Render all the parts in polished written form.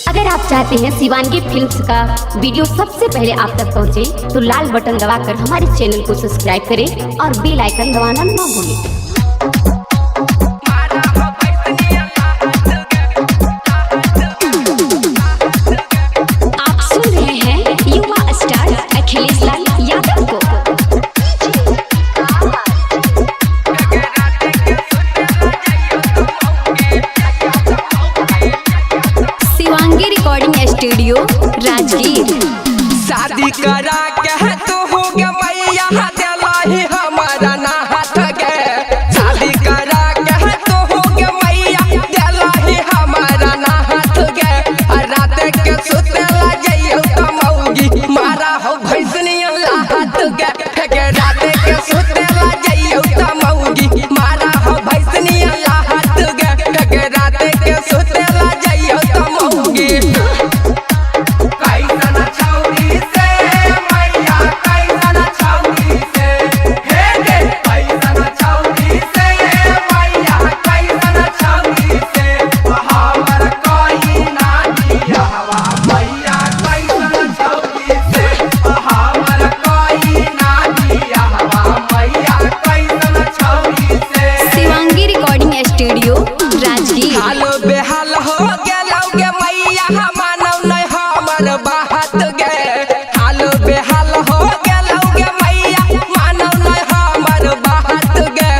अगर आप चाहते हैं शिवांगी फिल्म्स का वीडियो सबसे पहले आप तक पहुंचे, तो लाल बटन दबाकर हमारे चैनल को सब्सक्राइब करें और बेल आइकन दबाना ना भूलें। स्टूडियो राजगीर। शादी करा के तो हो गया मैया दिलाई हमारा ना हाथ गे। शादी करा के तो हो गया मैया दिलाई हमारा ना हाथ गे। रात के सुतेला जइयो कमौगी मारा हो भैसनिया हाथ गे। रात के सुतेला जइयो कमौगी मारा हो भैसनिया हाथ गे। रात के सुतेला जइयो कमौगी स्टूडियो राजगीर। हालो बेहाल हो गेलौ गे मैया मानव नहीं हमर बात गे। हालो बेहाल हो गेलौ गे मैया मानव नहीं हमर बात गे।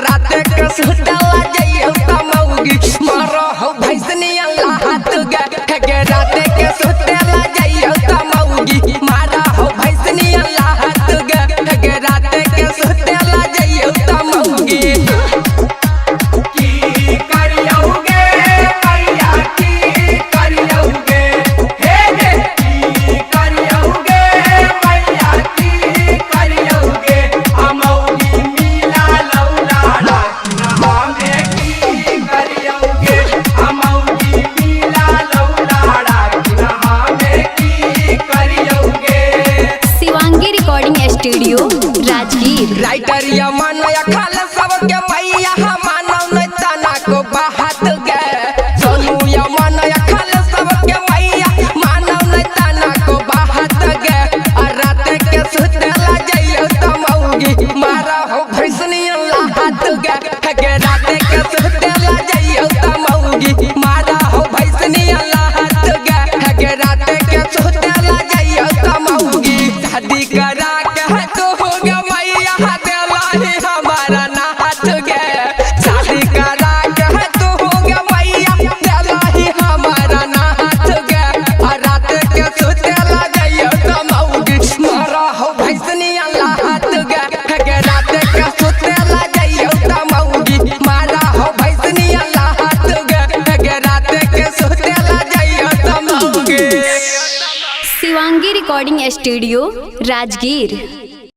रात के सुतला जइयो कमौगी मारो हो भैसनिया हाथ गे। रात के सुतला जइयो कमौगी मारा हो भैसनिया हाथ गे। रात के सुतला जइयो कमौगी स्टूडियो राजगीर। राइटर या मानया खाल सबके मैया मानव नहीं तना को बात गे। सोनू या मानया खाल सबके मैया मानव नहीं तना को बात गे। रात के सुतेला जइयो कमौगी मारा हो भैसनिया हाथ गे। रात के सुतेला जइयो कमौगी मारा हो भैसनिया हाथ गे। रात के सुतेला जइयो कमौगी शादी करा तो हो गया मैया दिलाई हमारा ना हाथ गे। शादी करा के तो हो गया मैया दिलाई हमारा ना हाथ गे। रात के सुतेला जइयो कमौगी मारा हो भैसनिया हाथ गे। रात के सुतेला जइयो कमौगी मारा हो भैसनिया हाथ गे। रात के सुतेला जइयो कमौगी। Shivangi recording studio Rajgir.